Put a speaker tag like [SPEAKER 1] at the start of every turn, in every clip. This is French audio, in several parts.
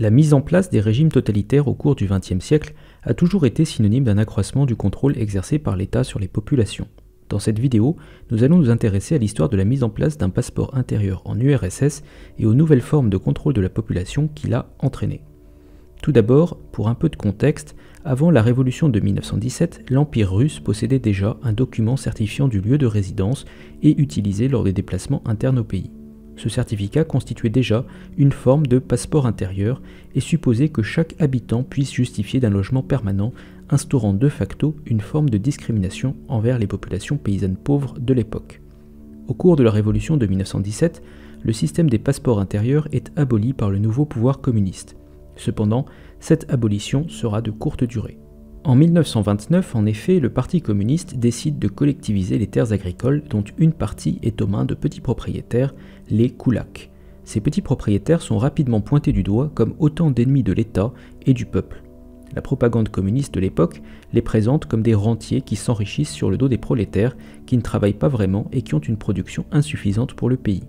[SPEAKER 1] La mise en place des régimes totalitaires au cours du XXe siècle a toujours été synonyme d'un accroissement du contrôle exercé par l'État sur les populations. Dans cette vidéo, nous allons nous intéresser à l'histoire de la mise en place d'un passeport intérieur en URSS et aux nouvelles formes de contrôle de la population qu'il a entraîné. Tout d'abord, pour un peu de contexte, avant la révolution de 1917, l'Empire russe possédait déjà un document certifiant du lieu de résidence et utilisé lors des déplacements internes au pays. Ce certificat constituait déjà une forme de passeport intérieur et supposait que chaque habitant puisse justifier d'un logement permanent, instaurant de facto une forme de discrimination envers les populations paysannes pauvres de l'époque. Au cours de la révolution de 1917, le système des passeports intérieurs est aboli par le nouveau pouvoir communiste. Cependant, cette abolition sera de courte durée. En 1929, en effet, le Parti communiste décide de collectiviser les terres agricoles dont une partie est aux mains de petits propriétaires, les koulaks. Ces petits propriétaires sont rapidement pointés du doigt comme autant d'ennemis de l'État et du peuple. La propagande communiste de l'époque les présente comme des rentiers qui s'enrichissent sur le dos des prolétaires, qui ne travaillent pas vraiment et qui ont une production insuffisante pour le pays.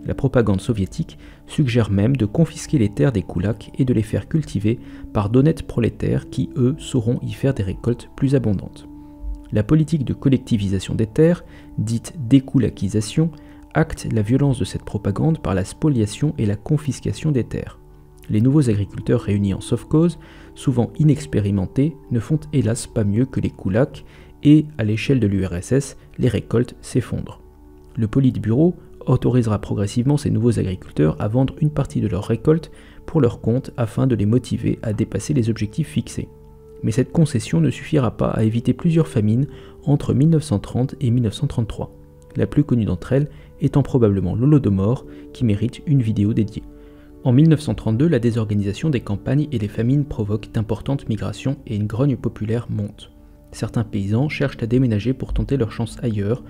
[SPEAKER 1] La propagande soviétique suggère même de confisquer les terres des koulaks et de les faire cultiver par d'honnêtes prolétaires qui, eux, sauront y faire des récoltes plus abondantes. La politique de collectivisation des terres, dite dékoulakisation, acte la violence de cette propagande par la spoliation et la confiscation des terres. Les nouveaux agriculteurs réunis en sovkhoz, souvent inexpérimentés, ne font hélas pas mieux que les koulaks et, à l'échelle de l'URSS, les récoltes s'effondrent. Le Politburo autorisera progressivement ces nouveaux agriculteurs à vendre une partie de leurs récoltes pour leur compte afin de les motiver à dépasser les objectifs fixés. Mais cette concession ne suffira pas à éviter plusieurs famines entre 1930 et 1933, la plus connue d'entre elles étant probablement l'Holodomor qui mérite une vidéo dédiée. En 1932, la désorganisation des campagnes et les famines provoquent d'importantes migrations et une grogne populaire monte. Certains paysans cherchent à déménager pour tenter leur chance ailleurs,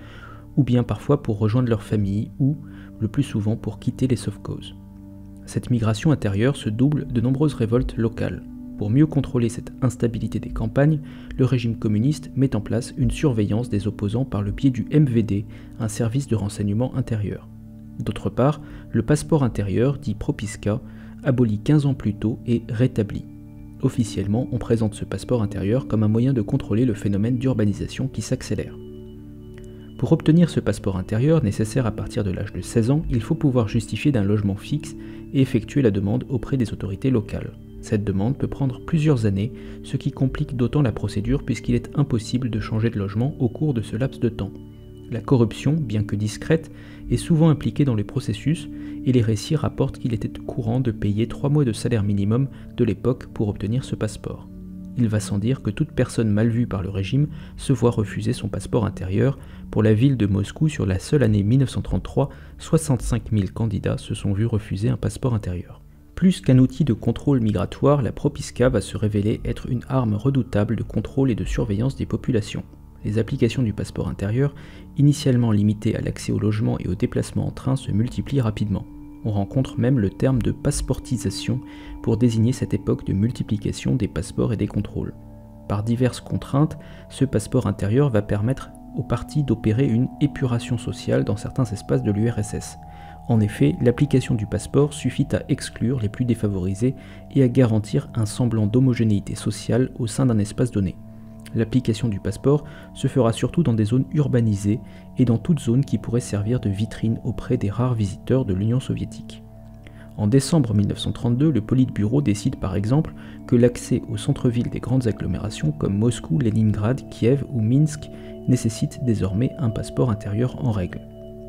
[SPEAKER 1] ou bien parfois pour rejoindre leur famille, ou, le plus souvent, pour quitter les sovkhozs. Cette migration intérieure se double de nombreuses révoltes locales. Pour mieux contrôler cette instabilité des campagnes, le régime communiste met en place une surveillance des opposants par le biais du MVD, un service de renseignement intérieur. D'autre part, le passeport intérieur, dit Propiska, aboli 15 ans plus tôt et rétabli. Officiellement, on présente ce passeport intérieur comme un moyen de contrôler le phénomène d'urbanisation qui s'accélère. Pour obtenir ce passeport intérieur, nécessaire à partir de l'âge de 16 ans, il faut pouvoir justifier d'un logement fixe et effectuer la demande auprès des autorités locales. Cette demande peut prendre plusieurs années, ce qui complique d'autant la procédure puisqu'il est impossible de changer de logement au cours de ce laps de temps. La corruption, bien que discrète, est souvent impliquée dans le processus et les récits rapportent qu'il était courant de payer 3 mois de salaire minimum de l'époque pour obtenir ce passeport. Il va sans dire que toute personne mal vue par le régime se voit refuser son passeport intérieur. Pour la ville de Moscou, sur la seule année 1933, 65 000 candidats se sont vus refuser un passeport intérieur. Plus qu'un outil de contrôle migratoire, la Propiska va se révéler être une arme redoutable de contrôle et de surveillance des populations. Les applications du passeport intérieur, initialement limitées à l'accès au logement et au déplacement en train, se multiplient rapidement. On rencontre même le terme de passeportisation pour désigner cette époque de multiplication des passeports et des contrôles. Par diverses contraintes, ce passeport intérieur va permettre aux partis d'opérer une épuration sociale dans certains espaces de l'URSS. En effet, l'application du passeport suffit à exclure les plus défavorisés et à garantir un semblant d'homogénéité sociale au sein d'un espace donné. L'application du passeport se fera surtout dans des zones urbanisées et dans toute zone qui pourrait servir de vitrine auprès des rares visiteurs de l'Union soviétique. En décembre 1932, le Politburo décide par exemple que l'accès au centre-ville des grandes agglomérations comme Moscou, Leningrad, Kiev ou Minsk nécessite désormais un passeport intérieur en règle.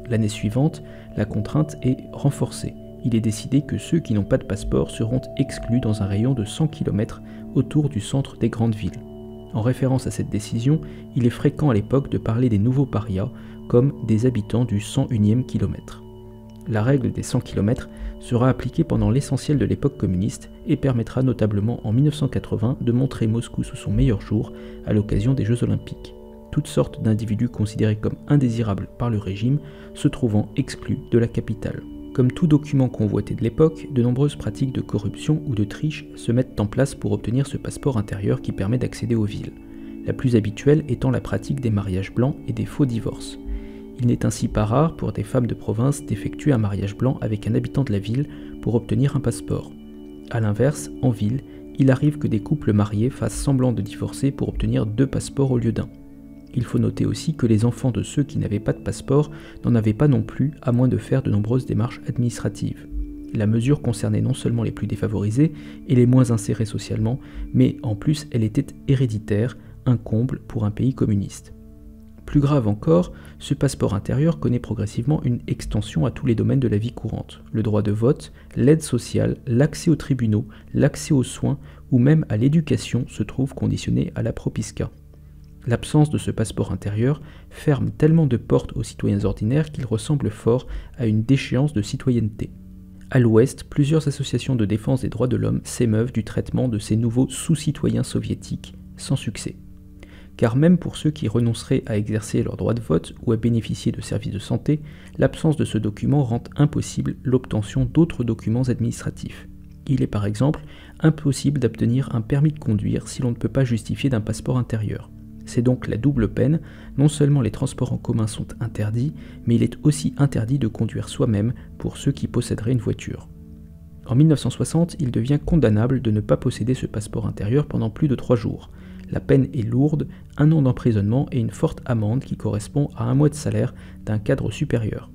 [SPEAKER 1] L'année suivante, la contrainte est renforcée. Il est décidé que ceux qui n'ont pas de passeport seront exclus dans un rayon de 100 km autour du centre des grandes villes. En référence à cette décision, il est fréquent à l'époque de parler des nouveaux parias comme des habitants du 101e kilomètre. La règle des 100 km sera appliquée pendant l'essentiel de l'époque communiste et permettra notablement en 1980 de montrer Moscou sous son meilleur jour à l'occasion des Jeux Olympiques. Toutes sortes d'individus considérés comme indésirables par le régime se trouvant exclus de la capitale. Comme tout document convoité de l'époque, de nombreuses pratiques de corruption ou de triche se mettent en place pour obtenir ce passeport intérieur qui permet d'accéder aux villes. La plus habituelle étant la pratique des mariages blancs et des faux divorces. Il n'est ainsi pas rare pour des femmes de province d'effectuer un mariage blanc avec un habitant de la ville pour obtenir un passeport. A l'inverse, en ville, il arrive que des couples mariés fassent semblant de divorcer pour obtenir 2 passeports au lieu d'1. Il faut noter aussi que les enfants de ceux qui n'avaient pas de passeport n'en avaient pas non plus, à moins de faire de nombreuses démarches administratives. La mesure concernait non seulement les plus défavorisés et les moins insérés socialement, mais en plus elle était héréditaire, un comble pour un pays communiste. Plus grave encore, ce passeport intérieur connaît progressivement une extension à tous les domaines de la vie courante. Le droit de vote, l'aide sociale, l'accès aux tribunaux, l'accès aux soins ou même à l'éducation se trouvent conditionnés à la propiska. L'absence de ce passeport intérieur ferme tellement de portes aux citoyens ordinaires qu'il ressemble fort à une déchéance de citoyenneté. À l'Ouest, plusieurs associations de défense des droits de l'homme s'émeuvent du traitement de ces nouveaux sous-citoyens soviétiques, sans succès. Car même pour ceux qui renonceraient à exercer leur droit de vote ou à bénéficier de services de santé, l'absence de ce document rend impossible l'obtention d'autres documents administratifs. Il est par exemple impossible d'obtenir un permis de conduire si l'on ne peut pas justifier d'un passeport intérieur. C'est donc la double peine, non seulement les transports en commun sont interdits, mais il est aussi interdit de conduire soi-même pour ceux qui posséderaient une voiture. En 1960, il devient condamnable de ne pas posséder ce passeport intérieur pendant plus de 3 jours. La peine est lourde, 1 an d'emprisonnement et une forte amende qui correspond à 1 mois de salaire d'un cadre supérieur.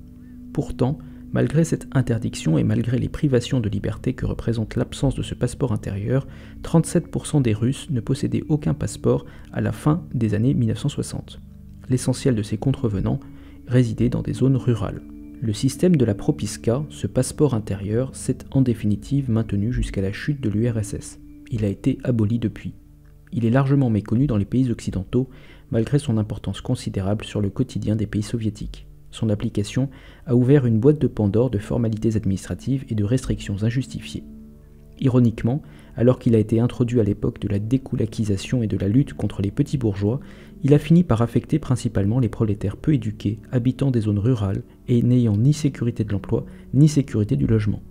[SPEAKER 1] Pourtant, malgré cette interdiction et malgré les privations de liberté que représente l'absence de ce passeport intérieur, 37% des Russes ne possédaient aucun passeport à la fin des années 1960. L'essentiel de ces contrevenants résidait dans des zones rurales. Le système de la propiska, ce passeport intérieur, s'est en définitive maintenu jusqu'à la chute de l'URSS. Il a été aboli depuis. Il est largement méconnu dans les pays occidentaux, malgré son importance considérable sur le quotidien des pays soviétiques. Son application a ouvert une boîte de Pandore de formalités administratives et de restrictions injustifiées. Ironiquement, alors qu'il a été introduit à l'époque de la découlakisation et de la lutte contre les petits bourgeois, il a fini par affecter principalement les prolétaires peu éduqués, habitant des zones rurales et n'ayant ni sécurité de l'emploi, ni sécurité du logement.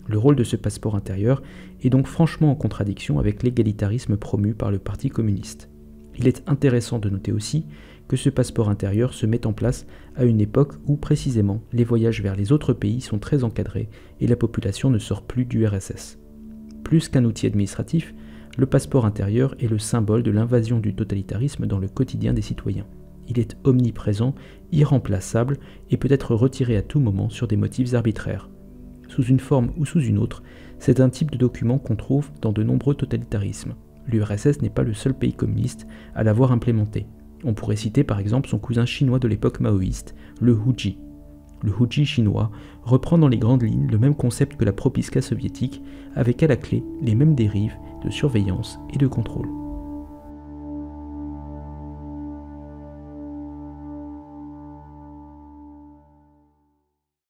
[SPEAKER 1] Le rôle de ce passeport intérieur est donc franchement en contradiction avec l'égalitarisme promu par le Parti communiste. Il est intéressant de noter aussi que ce passeport intérieur se met en place à une époque où, précisément, les voyages vers les autres pays sont très encadrés et la population ne sort plus du RSS. Plus qu'un outil administratif, le passeport intérieur est le symbole de l'invasion du totalitarisme dans le quotidien des citoyens. Il est omniprésent, irremplaçable et peut être retiré à tout moment sur des motifs arbitraires. Sous une forme ou sous une autre, c'est un type de document qu'on trouve dans de nombreux totalitarismes. L'URSS n'est pas le seul pays communiste à l'avoir implémenté. On pourrait citer par exemple son cousin chinois de l'époque maoïste, le Huji. Le Huji chinois reprend dans les grandes lignes le même concept que la propiska soviétique, avec à la clé les mêmes dérives de surveillance et de contrôle.